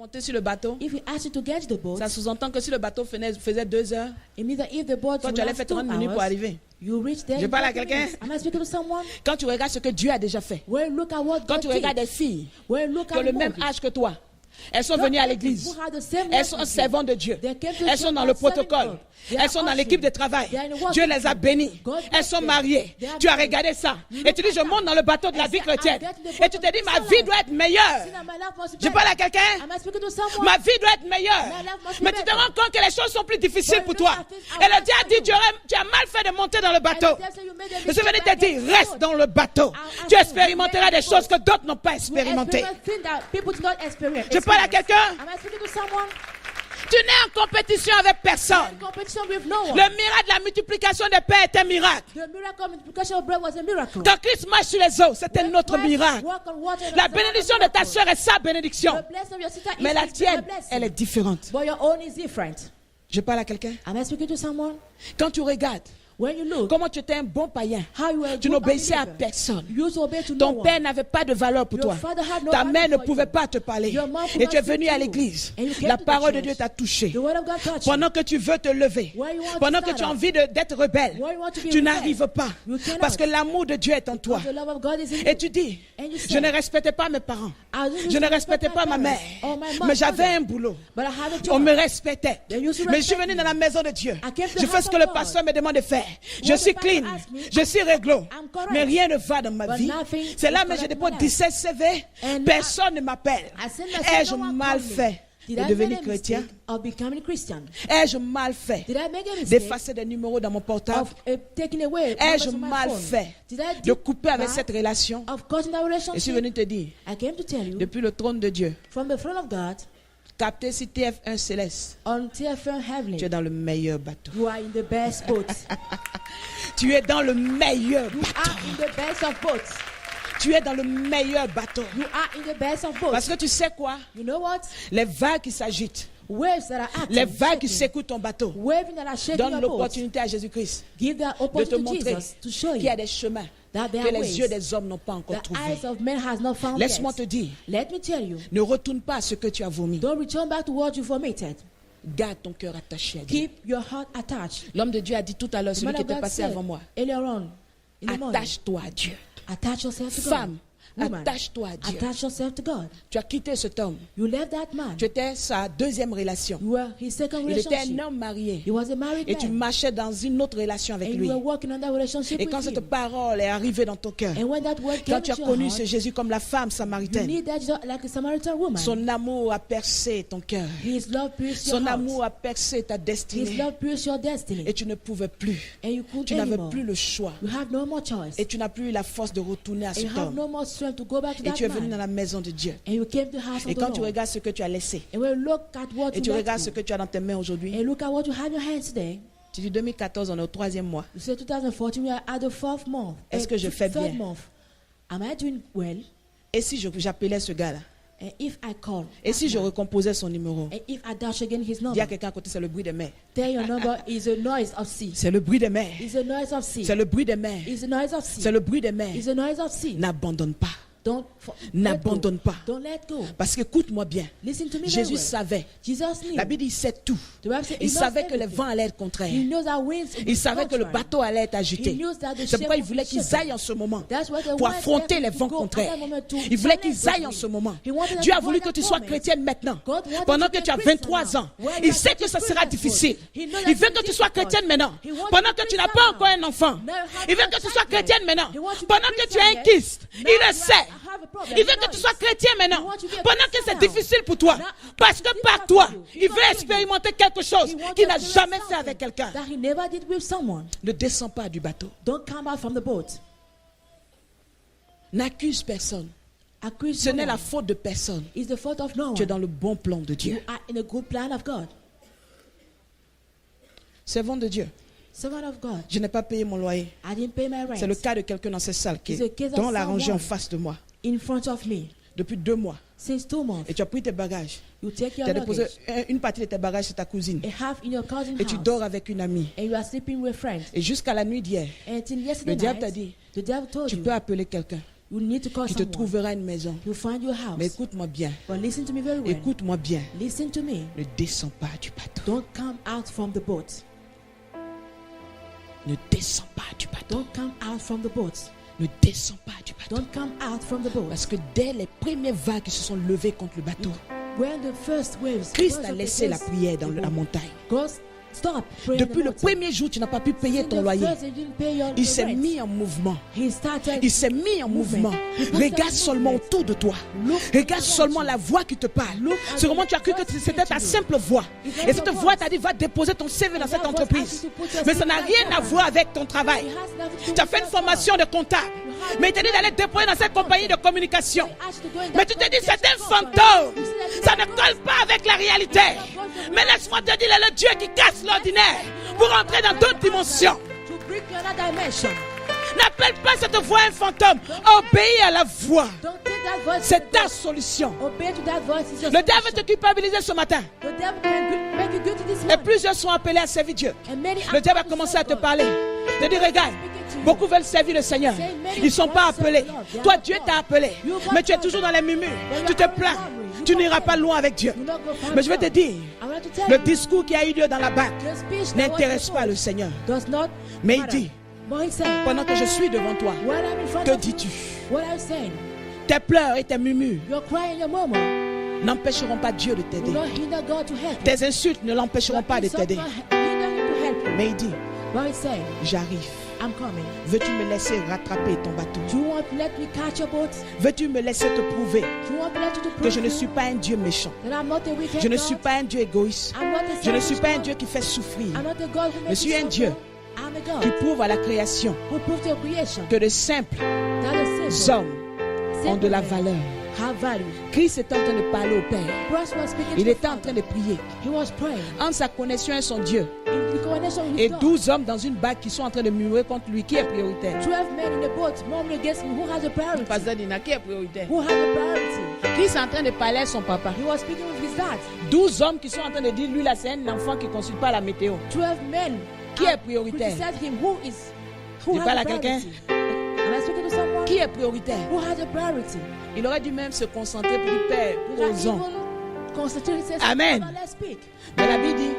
monter sur le bateau, If he asked you to get to the boat, ça sous-entend que si le bateau faisait 2 heures, it means that if the boat toi tu allais faire 30 minutes pour arriver. you reach there. Je in parle à 30 quelqu'un. minutes. Am I speaking to someone? Quand tu regardes ce que Dieu a déjà fait, When you look at what quand God tu regardes did, des filles when you look qui ont at le même Moses, âge que toi, elles sont venues à l'église, who had the same elles age sont as you, servantes de Dieu, they came to elles sont church dans le and serving protocole, God. They are elles sont dans ushering. l'équipe de travail. They are in the work Dieu les a team. bénies, God elles bless sont them. mariées. They are Tu as married. regardé ça You et look tu dis at je that. monte dans le bateau de la And vie say, chrétienne I get to the et boat tu of te dis the ma soul vie life. doit être meilleure. See that my life must be Je better. parle à quelqu'un. Am I speaking to someone? Ma vie doit être meilleure. My life must be Mais tu te better. rends compte que les choses sont plus difficiles pour But you toi. know that things Et are le diable dit tu as mal fait de monter dans le bateau. And the devil say you made a Je suis venu mistake te by dire, getting reste boat. dans le bateau. Tu expérimenteras des choses que d'autres n'ont pas You expérimentées. experience things that people do not experience. Je parle à quelqu'un. Am I speaking to someone? Tu n'es en compétition avec personne. In competition with no one. Le miracle de la multiplication des pains est un miracle. The miracle of multiplication of bread was a miracle. Quand Christ marche sur les eaux, c'est un When autre Christ miracle. walked on water, it La was another bénédiction de ta miracle. sœur est sa bénédiction. The blessing of your sister Mais is la his tienne, blessing. elle est différente. But your own is different. Je parle à quelqu'un. Am I speaking to someone? Quand tu regardes When you look, comment tu étais un bon païen, how you were a tu good n'obéissais à unbeliever. personne. You used to obey to no Ton one. père n'avait pas de valeur pour Your toi. father had no Ta value mère ne for pouvait you. pas te parler. Your mom could Et tu es not venu speak à to you. l'église. And you came La to the parole de church. Dieu t'a touché. The word of God touched Pendant que tu veux te lever, Where you want to pendant que stand tu as up. envie d'être rebelle, Where you want to be tu rebel. n'arrives pas. You cannot. Parce que l'amour de Dieu est en toi. The love of God is in Et you. tu dis, And you je say, ne respectais pas mes parents. I didn't Je ne respect respectais my pas ma parents mère. or my mom, Mais j'avais mother. un boulot. But I had a On job. me respectait. They used to Mais je suis respect venu me. dans la maison de Dieu. I came to the Je fais house ce que of le God. pasteur me demande de faire. Je What suis the pastor clean. asked me, Je suis réglo. I'm correct. Mais rien ne va dans ma But vie. nothing C'est là is mais je correct in dépose my life. 17 CV. And Personne ne m'appelle. I sent my Ai-je no one mal called me. fait Did de I devenir make a chrétien? mistake of becoming Christian? Ai-je mal fait Did I make a mistake d'effacer des numéros dans mon portable? of taking away Ai-je numbers from my mal phone? fait Did I de do couper avec bad cette relation? of cutting that Je suis relationship? venu te dire, I came to tell you depuis le trône de Dieu, from the throne of God capté sur TF1 Céleste, on TFM tu es Heavenly. dans le meilleur bateau. You are in the best boat. Tu es dans le meilleur You bateau. are in the best of boats. Tu es dans le meilleur bateau. You are in the best of Parce boats. que tu sais quoi? You know what? Les vagues qui s'agitent, Waves that are acting, les vagues qui shaking, secouent ton bateau, waving that are shaking donnent your boat. l'opportunité à Jésus-Christ Give that de te opportunity to montrer Jesus to show qu'il y a you des chemins that there que are les ways yeux des hommes n'ont pas encore the trouvés. eyes of men has not found Laisse-moi yet. te dire, Let me tell you, ne retourne pas à ce que tu as vomi. don't return back to what you vomited. Garde ton cœur attaché à Dieu. Keep your heart attached. L'homme de Dieu a dit tout à l'heure, The celui man qui of était God passé said avant moi, earlier on in the morning, attache-toi à Dieu. attach yourself to God. Femme, Woman, attache-toi à Dieu. attach yourself to God. Tu as quitté cet homme. You left that man. Tu étais sa deuxième relation. You were his second Il était un relationship. homme marié. He was a married Et tu man. marchais dans une autre relation avec And lui. you were working on that relationship Et quand with cette him. parole est arrivée dans ton cœur, And when that word quand came tu as into your connu ce heart, Jésus comme la femme you samaritaine, need that just like a Samaritan woman. son amour a percé ton cœur. His love pierced your Son heart. amour a percé ta His destinée. love pierced your destiny. Et tu ne pouvais plus. And you couldn't Tu n'avais anymore. plus le choix. You have no more choice. Et tu n'as plus eu la force de retourner à And you cet have homme. no more strength to go back to Et that tu es venu dans man. la maison de Dieu. And you came to the house Et of the quand tu Lord. regardes ce que tu as laissé, And when you look at what et you tu left regardes ce you, que tu as dans tes mains aujourd'hui, and look at what you have in your hands today, tu dis 2014, on est au 3e mois. you say 2014, we are at the 4th month. Est-ce que je fais third bien? month. Am I doing well? Et si j'appelais ce gars-là? And if I call, Et si je that man, recomposais son numéro? and if I dash again his Dis à number, quelqu'un à côté, c'est le bruit des mers. tell your number is a noise of sea. C'est le bruit des mers. Is a noise of sea. C'est le bruit des mers. Is a noise of sea. C'est le bruit des mers. Is a noise of sea. N'abandonne pas. Don't N'abandonne pas. Don't let go. Parce que écoute-moi bien. Listen to me very Jésus well. savait. Jesus knew. La Bible dit, il sait tout. The Bible says he Il knows savait que les everything. vents allaient être contraires. He knows that winds Il savait que le contrary. bateau allait être He agité. knows that the C'est pourquoi il ship voulait was qu'ils shaken. aillent en ce moment That's why the pour wise affronter left les to vents go contraires. at that moment to Il voulait challenge qu'ils the aillent en wind. ce moment. He wanted them Dieu a to voulu go que at tu that sois moment. chrétienne maintenant. God wanted Pendant you que to tu as be Christian 23 ans. now. When Il you sait are que ça 23 sera years difficile. old. He knows Il that veut it's que tu sois difficult. chrétienne maintenant. He wants Pendant you to que be tu n'as pas Christian encore un now. enfant. Now you have Il veut no que tu sois child chrétienne yet. maintenant. He wants you to be Pendant que tu as un Christian yet. kyste. Now Il le you sait. have a problem. Il veut He que tu knows. sois chrétien maintenant. He wants you to be a Pendant que Christian c'est now. difficile pour toi. Now, Parce que it's par difficult toi, for you. il It's veut not for you. expérimenter quelque chose He wants qu'il you n'a to do jamais fait something avec quelqu'un. that he never did with someone. Ne descends pas du bateau. Don't come out from the boat. N'accuse personne. Accuse Ce no n'est la one. faute de personne. It's the fault of no Tu es one. dans le bon plan de You Dieu. are in a good plan of God. Servant de Dieu. Servant of God. Je n'ai pas payé mon loyer. I didn't pay my rent. C'est le cas de quelqu'un dans cette salle qui It's a est case of dans la rangée en someone. face de moi In front of me. depuis 2 mois. Since 2 months. Et tu as pris tes bagages. You take Tu your as déposé luggage. une partie de tes bagages chez ta cousine. A half in your cousin's Et tu house. dors avec une amie. And you are sleeping with friends. Et jusqu'à la nuit d'hier, And until yesterday le diable t'a night, dit, the devil told tu you, peux appeler quelqu'un. You need to call qui te someone. trouvera une maison. You'll find your house. Mais écoute-moi bien. But listen to me very well. Écoute-moi bien. Listen to me. Ne descends pas du bateau. Don't come out from the boat. Ne descends pas du bateau. Don't come out from the boat. Ne descends pas du bateau. Don't come out from the boat. Parce que dès les premières vagues qui se sont levées contre le bateau, When the first waves, Christ burst a of the laissé la first- prière dans la montagne. God, stop praying Depuis in le the mountain. premier jour, tu n'as pas pu payer Since ton the loyer. first you didn't pay your Il s'est rent. mis en mouvement. He started Il s'est mis en mouvement. He put Regarde some seulement movement. autour de toi. Look Regarde around seulement you. la voix qui te parle. Look at C'est comment the tu as cru que voice c'était ta speaking to you. simple voix. It was Et cette your voix voice. t'a dit va déposer ton CV dans And cette that voice entreprise. asked you to put your Mais ça CV n'a in rien that à voir avec ton travail. It has nothing to do Tu as with fait une your formation de comptable. Mais il t'a dit d'aller déposer dans cette compagnie de communication. job. They asked you to go in Mais that tu te dis c'est un company. fantôme. You see that Ça ne colle pas avec la réalité. Mais laisse-moi te dire, il est le Dieu qui casse l'ordinaire pour entrer dans d'autres dimensions. To bring you another dimension. N'appelle pas cette voix un fantôme. Obéis à la voix. Don't take that voice. C'est ta solution. Obey to that voice. It's your Le diable solution. veut te culpabiliser ce matin. The devil can make you guilty this Et morning. plusieurs sont appelés à servir Dieu. And many Le are diable a called to commencé à serve te God. parler. De dire, regarde, beaucoup veulent servir le Seigneur. Ils ne sont pas appelés. Toi, Dieu t'a appelé. Mais tu es toujours dans les murmures. Tu te plains. Tu n'iras pas loin avec Dieu. You not go far Mais je vais te enough. dire, I want to tell le you, discours qui a eu lieu dans la barque the speech that n'intéresse was pas le Seigneur. does not Mais il matter. dit, But he said, pendant que je suis devant toi, when I'm in front que of dis-tu? you, what are you saying? Tes pleurs et tes murmures You're crying your murmur. n'empêcheront pas Dieu de Do t'aider. not hinder God to help you. Tes insultes ne l'empêcheront pas de Your insults t'aider. not hinder him to help you. Mais il dit, But he said, j'arrive. I'm coming. Veux-tu me laisser rattraper ton bateau? Do you want to let me catch your boat? Veux-tu me laisser te prouver Do you want to let you to que prove je ne you suis pas un Dieu méchant? that I'm not a wicked Je ne God? suis pas un Dieu égoïste. I'm not a Je ne selfish suis pas un God. Dieu qui fait souffrir. I'm not a God who Je makes suis you un suffer. Dieu I'm a God qui prouve à la création who proved your creation que de simples that the simple, hommes ont de la valeur. have value. Christ était en train de parler au Père. Christ was speaking Il to était en the train de prier. He was praying. Entre sa connexion et son Dieu. In the connection with Et God. 12 hommes dans une barque qui sont en train de murmurer contre lui. Qui est prioritaire? 12 men in the boat murmuring against him. Who has the priority? Pasteur Dina, qui est prioritaire? Who has the priority? Christ est en train de parler à son papa. He was speaking with his dad. 12 hommes qui sont en train de dire, lui là c'est un enfant qui ne consulte pas la météo. 12 men. Qui are est prioritaire? criticized him. Who Tu has parles à the quelqu'un? priority? Am I speaking to someone? Qui est prioritaire? Who has the priority? Il aurait dû même se concentrer pour dire, Père, osons. Constitute says, Amen. "Father, let's speak." Mais la Bible dit,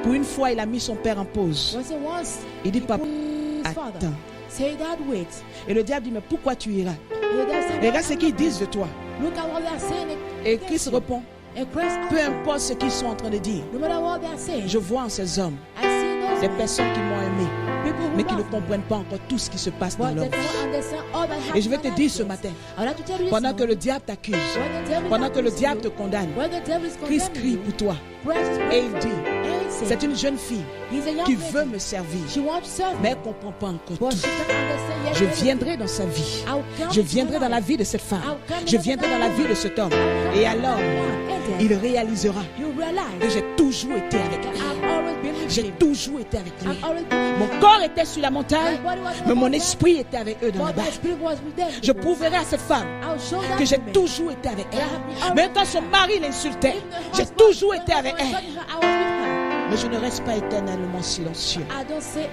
pour une fois, il a mis son père en pause. Was it once? Il dit, he papa, put his father. attends. Say that, wait. Et le diable dit, mais pourquoi tu iras? And they said, Regarde ce qu'ils disent de toi. Look at what they are saying. Et Christ répond, And Christ peu answered, importe ce qu'ils sont en train de dire, no matter what they are saying, je vois en ces hommes I see those des men, personnes qui m'ont aimé, people who mais qui ne love me, comprennent pas encore tout ce qui se passe dans but leur they vie. don't understand all that happens Et je vais in te their dire lives. ce matin, I would like to tell you this pendant que morning, le diable t'accuse, when the devil pendant que le accuses diable te you, condamne, when the devil is Christ condemning crie you, pour toi. Christ is Et praying il for dit, you. And he said, c'est une jeune fille he's a young qui lady. veut me servir, She wants to serve mais me, elle ne comprend pas encore but tout. she can't understand yet Je anything. viendrai dans sa vie. I'll come Je into viendrai her dans la life. vie de cette femme. I'll come Je into viendrai her dans la life. vie de cet homme. I'll Et come alors, into her life. And then il réalisera you que realize j'ai toujours été avec that lui. I've always been with J'ai him. toujours été avec lui. I've always been Mon with him. corps était sur la montagne, My body was mais on mon the esprit était avec eux dans la but my barque. spirit was with them. Je prouverai à cette femme I'll show that que j'ai woman. toujours été avec that I have elle. been Même quand son mari l'insultait, Even the j'ai husband, toujours when été avec I was elle. with her, I was with Mais je ne reste pas éternellement silencieux. her. I don't stay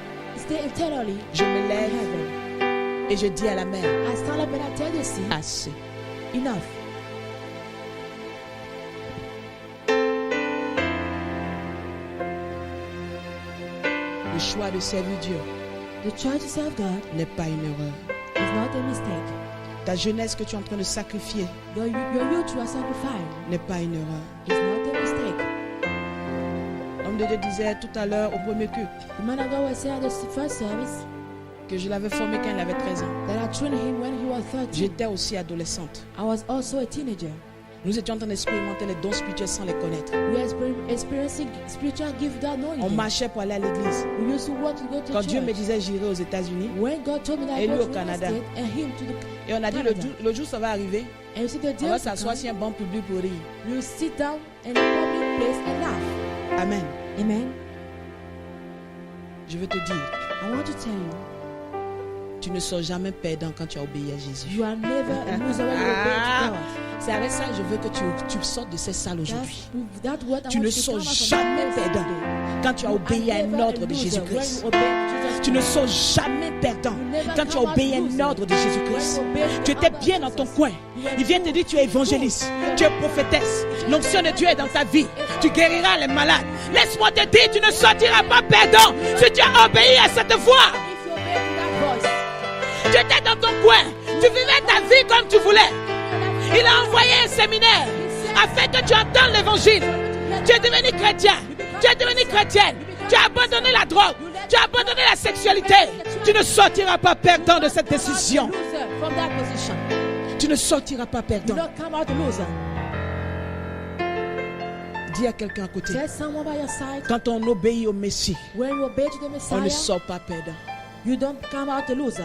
eternally Je me in lève heaven. et je dis à la mer, I stand up and I tell you, see, assez. enough. Le choix de servir Dieu The choice to serve God n'est pas une erreur. is not a mistake. Ta jeunesse que tu es en train de sacrifier Your youth you are sacrificing n'est pas une erreur. is not a mistake. L'homme de Dieu disait tout à l'heure au premier culte The man of God was saying at the first service que je l'avais formé quand il avait 13 ans. that I trained him when he was 13. J'étais aussi adolescente. I was also a teenager. Nous étions en train d'expérimenter les dons spirituels sans les connaître. We are experiencing spiritual gift without knowing On him. marchait pour aller à l'église. We used to walk to go to Quand church. Dieu me disait j'irai aux États-Unis, When God told me that Et I lui go au to the Canada. United States and him to the et on a dit Canada. le jour ça va arriver, And you see the on va deal s'asseoir sur un banc public pour rire. you sit down in a public place and laugh. Amen. Amen. Je veux te dire, I want to tell you, Tu ne sors jamais perdant quand tu as obéi à Jésus. You are never a loser when you obey to God. C'est avec ça que je veux que tu sortes de ces salles aujourd'hui. That word I Tu want ne you to sors come out from jamais that place perdant today. quand tu as You obéi à are un never ordre a de loser Jésus-Christ. when you obey Jesus Tu ne Christ. sors jamais perdant quand tu as obéi à un ordre de Jésus-Christ. When you obey Tu the étais order of bien dans ton Jesus. coin. Il vient te dire tu es évangéliste, tu es prophétesse. L'onction de Dieu est dans ta vie. Tu guériras les malades. Laisse-moi te dire, tu ne sortiras pas perdant si tu as obéi à cette voix. If you obey to that voice, Tu étais dans ton coin. Tu vivais ta vie comme tu voulais. Il a envoyé un séminaire afin que tu entendes l'évangile. Tu es devenu chrétien. Tu es devenu chrétienne. Tu as abandonné la drogue. Tu as abandonné la sexualité. Tu ne sortiras pas perdant de cette décision. loser from that position. Tu ne sortiras pas Do perdant. not come out a loser. Dis à quelqu'un à côté. Tell someone by your side, Quand on obéit au Messie, when you obey to the on ne Messiah, sort pas perdant. you don't come out a loser.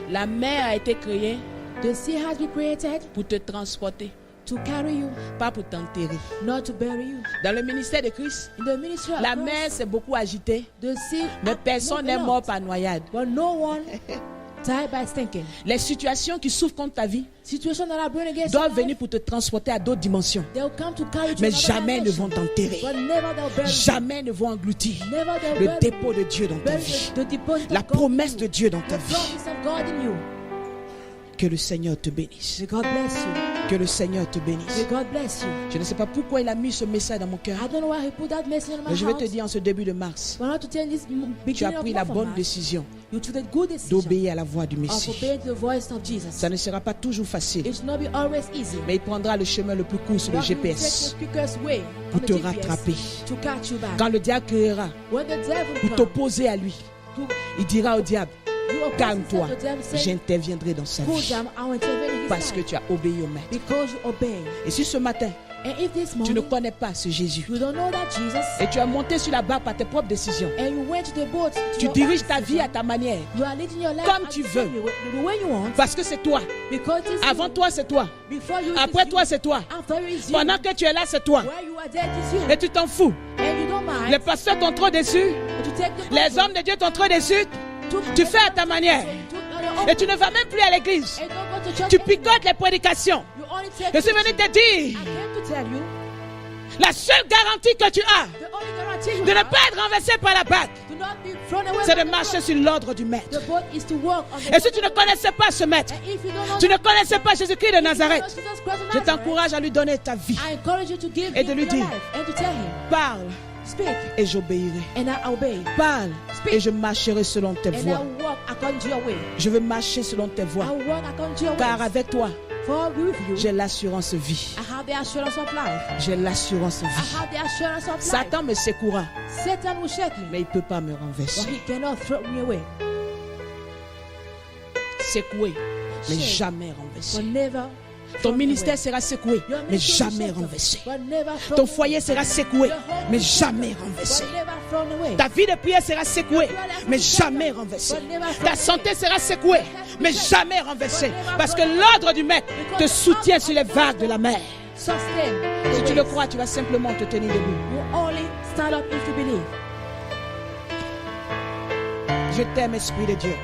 La mer a été créée The sea has been created pour te transporter, to carry you, pas pour t'enterrer. not to bury you. Dans le ministère de Christ, In the ministry of la Christ, mer s'est beaucoup agitée, the sea mais has personne moved n'est a lot, mort par noyade. but no one died by stinking. Les situations qui souffrent contre ta vie Situations that are brewing against your doivent venir life, pour te transporter à d'autres dimensions. they'll come to carry you to Mais another jamais ne dimension, vont t'enterrer. but never they'll bury you. Jamais ne vont engloutir Never they'll le bury dépôt de Dieu dans ta bury vie. the deposit La of God promesse in de you. Dieu dans ta The vie. promise of God in you. Que le Seigneur te bénisse. May God bless you. Que le Seigneur te bénisse. May God bless you. Je ne sais pas pourquoi il a mis ce message dans mon cœur. I don't know why he put that message in my Mais je vais te heart. dire en ce début de mars, But I want to tell this tu as beginning of pris la month of bonne March, décision you took a good decision d'obéir à la voix du of Messie. obeying the voice of Jesus. Ça ne sera pas toujours facile, It should not be always easy. mais il prendra le chemin le plus court sur le But he will GPS take the quickest way pour on the te GPS rattraper. to catch you back. Quand le diable criera When the devil pour comes, t'opposer à lui, to il dira au diable, you oppose calme-toi, yourself, the devil says, j'interviendrai dans sa cool vie down, I will intervene in his parce que life. tu as obéi au Maître. Because you obey. Et si ce matin, And if this tu ne morning connais pas ce Jésus you don't know that Jesus et tu as monté sur la barre par tes propres décisions, and you went to the boat, to tu your diriges own ta vie à decision, ta manière you are leading your life comme as tu the veux. way you want. parce que c'est toi. Because it's Avant you. toi, c'est toi. Before you, Après it's toi, you. c'est toi. After you, it's you. Pendant que tu es là, c'est toi. Where you are dead, it's you. Et tu t'en fous. And you don't mind. Les pasteurs t'ont trop déçu. to take the Les gospel hommes de Dieu t'ont trop déçu. to- Tu fais à ta manière. So you took on your own. Et tu ne vas même plus à l'église. And don't go to church Tu anymore. picotes les prédications. You only take Je suis venu preaching. te dire, I came to tell you la seule garantie que tu as the only guarantee you de ne have pas être renversé par la bague, to not be thrown away c'est by de the marcher boat. sur l'ordre du Maître. The boat is to walk on the Et si boat. tu ne connaissais pas ce Maître, And if you don't know tu ne that, connaissais pas Jésus-Christ de if you don't Nazareth, know Jesus Christ of je Nazareth, t'encourage à lui donner ta vie. I encourage you to give Et de him lui your dire, life and to tell him, Parle speak et j'obéirai. and I obey Parle Speak. et je marcherai selon tes and I voies. will walk according to your way. Je veux marcher selon tes I voies. will walk according to your Car ways. avec toi, For with you, j'ai l'assurance vie. I have the assurance of life. J'ai l'assurance I vie. have the assurance of life. Satan me secouera, Satan will shake me, mais il ne peut pas me but renverser. he cannot throw me away. Secoué, mais Shake. jamais renversé. But never Ton thrown ministère away. sera secoué, Your mais ministry will jamais shake, renversé. but never thrown Ton away. foyer sera secoué, Your home mais will shake, jamais renversé. but never thrown away. Ta vie de prière sera secouée, mais jamais renversée. Ta santé sera secouée, mais jamais renversée. Parce que l'ordre du Maître te soutient sur les vagues de la mer. Sustain Si the tu le ways. crois, tu vas simplement te tenir debout. You only stand up if you believe. Je t'aime, Esprit de Dieu.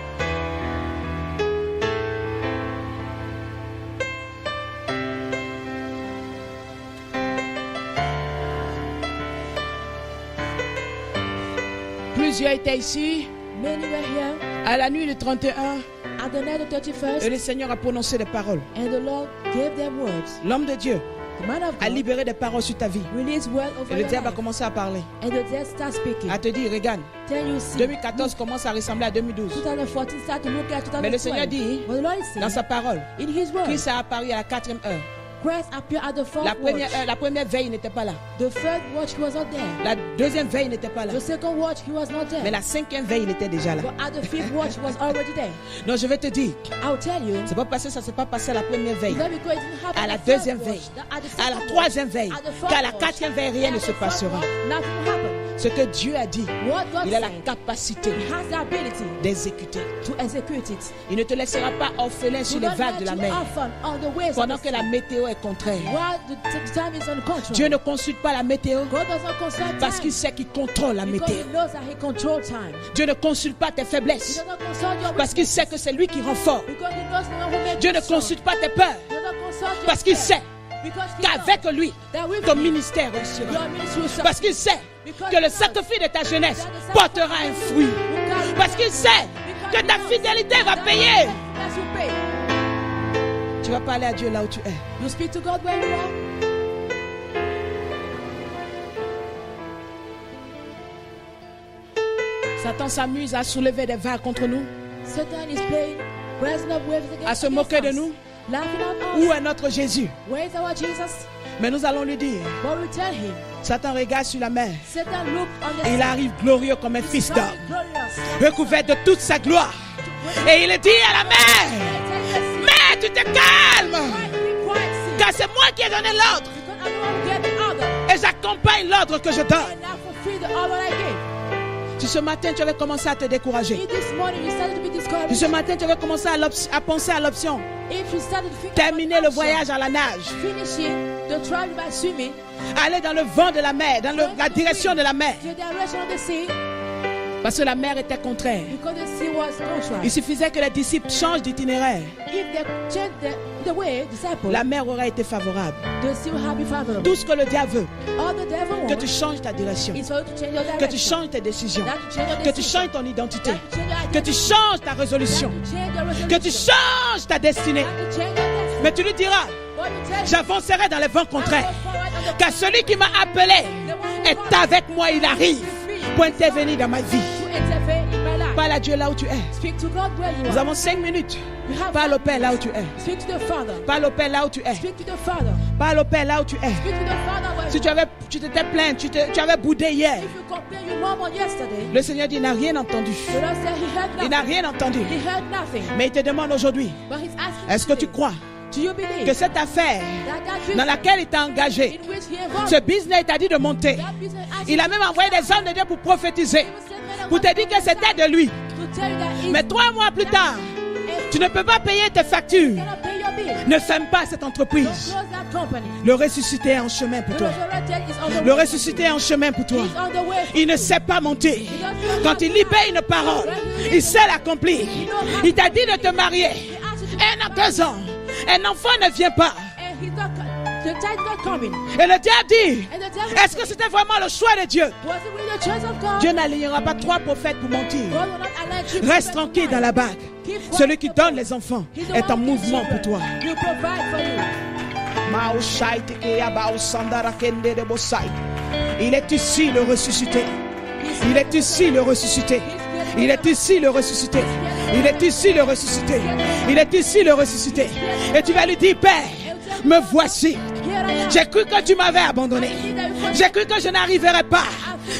Plusieurs étaient ici Many were here à la nuit du 31 at the night of et 31st, le Seigneur a prononcé des paroles. and the Lord gave them words. L'homme de Dieu The man of a God libéré des paroles sur ta vie. released word over Et le your diable a life. commencé à parler, And the dead start speaking. à te dire, regarde, Tell you see. 2014 commence à ressembler à 2012. 2014 start to look at 2012. Mais le Seigneur dit, But the Lord is saying, dans sa parole, in His word, Christ a apparu à la 4e heure. Christ appeared at the fourth La première watch. heure, la première veille, il n'était pas là. The third watch, he was not there. La deuxième veille, il n'était pas là. The second watch, he was not there. Mais la 5e veille, il était déjà là. But at the fifth watch, he was already there. Donc je vais te dire, I'll tell you, c'est pas passé, ça s'est pas passé à la première veille, it's not because it didn't happen à la at the third deuxième watch, veille, at the à la second watch, troisième veille, at the fourth qu'à la watch, 4e veille, rien and ne at se the fourth passera. watch, nothing will happen. Ce que Dieu a dit, What God il a la said, capacité He has the ability d'exécuter. to execute it. Il ne te laissera pas orphelin Do sur les not vagues let de la you mer orphan on the waves of pendant the que la sea. météo est contraire. While the time is on the contrary. Dieu ne consulte pas la météo God does not consult parce time qu'il sait qu'il contrôle la because météo. He knows that He controls time. Dieu ne consulte pas tes He faiblesses does not consult your parce qu'il weakness sait que c'est lui qui rend fort. because He knows the one who makes Dieu ne you strong. consulte pas tes peurs He does not consult your parce qu'il fear sait because He qu'avec knows lui, that with ton you, ministère réussira. your ministry will Parce qu'il sait que le sacrifice de ta jeunesse portera un fruit. Parce qu'il sait que ta fidélité va payer. As you pay. Tu vas parler à Dieu là où tu es. You speak to God where you are. Satan s'amuse à soulever des vagues contre nous, Satan is playing, rising up waves against, à se moquer de us, nous. laughing at us. Où est notre Jésus? Where is our Jesus? Mais nous allons lui dire, But we tell him, Satan regarde sur la mer. Satan look on the Et il arrive glorieux comme un fils d'homme, glorious. recouvert de toute sa gloire. Et il dit à la mer, mais tu te calmes, car c'est moi qui ai donné l'ordre. Et j'accompagne l'ordre que je donne. Si ce matin tu avais commencé à te décourager, si ce matin tu avais commencé à penser à l'option, terminer le voyage à la nage, aller dans le vent de la mer, dans la direction de la mer, parce que la mer était contraire. Il suffisait que les disciples changent d'itinéraire. La mer aurait été favorable. Tout ce que le diable veut, que tu changes ta direction, que tu changes tes décisions, que tu changes ton identité, que tu changes ta résolution, que tu changes ta destinée. Mais tu lui diras, j'avancerai dans les vents contraires, car celui qui m'a appelé est avec moi, il arrive pour intervenir dans ma vie. Parle à Dieu là où tu es. Nous avons 5 minutes. Parle au Père là où tu es. Parle au Père là où tu es. Parle au Père là où tu es. Si tu t'étais plaint, tu avais boudé hier, le Seigneur dit, il n'a rien entendu. Il n'a rien entendu. Mais il te demande aujourd'hui, est-ce que tu crois que cette affaire dans laquelle il t'a engagé, ce business, il t'a dit de monter, il a même envoyé des hommes de Dieu pour prophétiser, pour te dire que c'était de lui. Mais 3 mois plus tard, tu ne peux pas payer tes factures. Ne ferme pas cette entreprise. Le ressuscité est en chemin pour toi. Le ressuscité est en chemin pour toi. Il ne sait pas monter. Quand il libère une parole, il sait l'accomplir. Il t'a dit de te marier. 1 an, 2 ans. Un enfant ne vient pas. Et le diable dit, est-ce que c'était vraiment le choix de Dieu? Dieu n'alignera pas 3 prophètes pour mentir. Reste tranquille dans la bague. Celui qui donne les enfants est en mouvement pour toi. Il est ici le ressuscité. Il est ici le ressuscité. Il est ici le ressuscité. Il est ici le ressuscité. Il est ici le ressuscité. Et tu vas lui dire, Père, me voici. J'ai cru que tu m'avais abandonné. J'ai cru que je n'arriverais pas.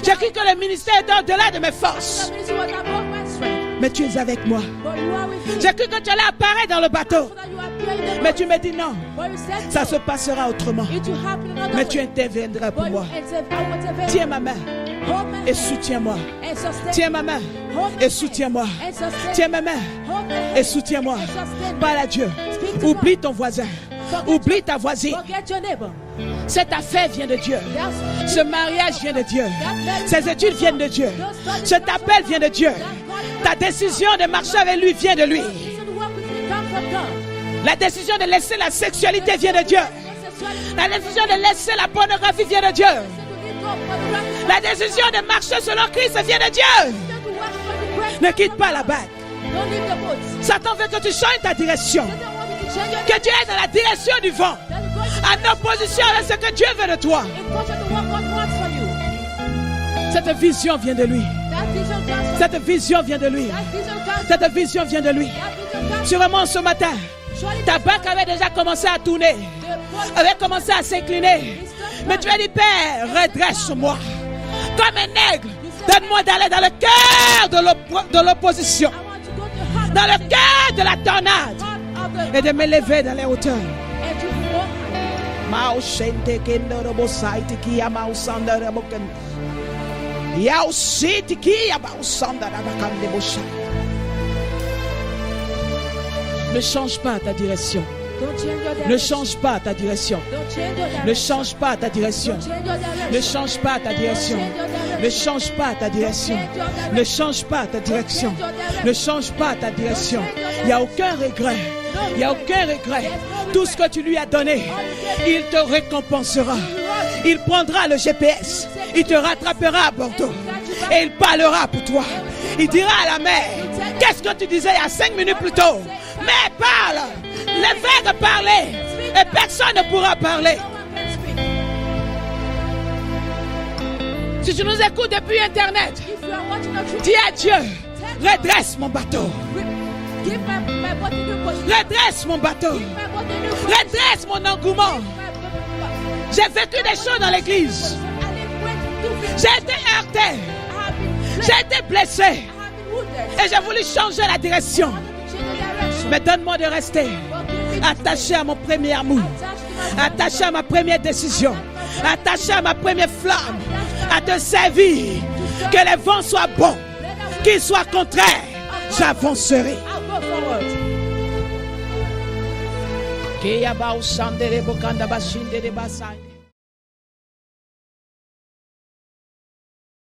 J'ai cru que le ministère était au-delà de mes forces. Mais tu es avec moi. J'ai cru que tu allais apparaître dans le bateau. Mais tu me dis non. Ça se passera autrement. Mais tu interviendras pour moi. Tiens ma main et soutiens-moi. Tiens ma main et soutiens-moi. Tiens ma main et soutiens-moi. Parle à Dieu. Oublie ton voisin. Oublie ta voisine. Cette affaire vient de Dieu. Ce mariage vient de Dieu. Ces études viennent de Dieu. Cet appel vient de Dieu. Ta décision de marcher avec lui vient de lui. La décision de laisser la sexualité vient de Dieu. La décision de laisser la pornographie vient de Dieu. La décision de marcher selon Christ vient de Dieu. Ne quitte pas la bague. Satan veut que tu changes ta direction. Que tu es dans la direction du vent, en opposition avec ce que Dieu veut de toi. Cette vision vient de lui. Cette vision vient de lui. Cette vision vient de lui. Sûrement ce matin, ta bague avait déjà commencé à tourner, avait commencé à s'incliner. Mais tu as dit, Père, redresse-moi. Comme un aigle, donne-moi d'aller dans le cœur de l'opposition, dans le cœur de la tornade, et de m'élever dans les hauteurs. Il y a aussi Tiki, il y a Bausanda, la Bakam de Bosha. Ne change pas ta direction. Don't change your direction. Ne change pas ta direction. Don't change your direction. Ne change pas ta direction. Don't change your direction. Ne change pas ta direction. Ne change pas ta direction. Ne change pas ta direction. Ne change pas ta direction. Il n'y a aucun regret. Il n'y a aucun regret. Tout ce que tu lui as donné, il te récompensera. Il prendra le GPS. Il te rattrapera à Bordeaux. Et il parlera pour toi. Il dira à la mer, qu'est-ce que tu disais il y a 5 minutes plus tôt? Mais parle. Les vagues parler. Et personne ne pourra parler. Si tu nous écoutes depuis Internet, If you are watching us through, dis à Dieu, redresse mon bateau. give my body new position. Redresse mon bateau. My body new position. Redresse mon engouement. J'ai vécu des choses dans l'église. J'ai été heurté. J'ai été blessé. Et j'ai voulu changer la direction. Mais donne-moi de rester attaché à mon premier amour. Attaché à ma première décision. Attaché à ma première flamme. À te servir. Que les vents soient bons. Qu'ils soient contraires. J'avancerai. I'll go forward. Kiyaba usandere bokanda bashinde de basai.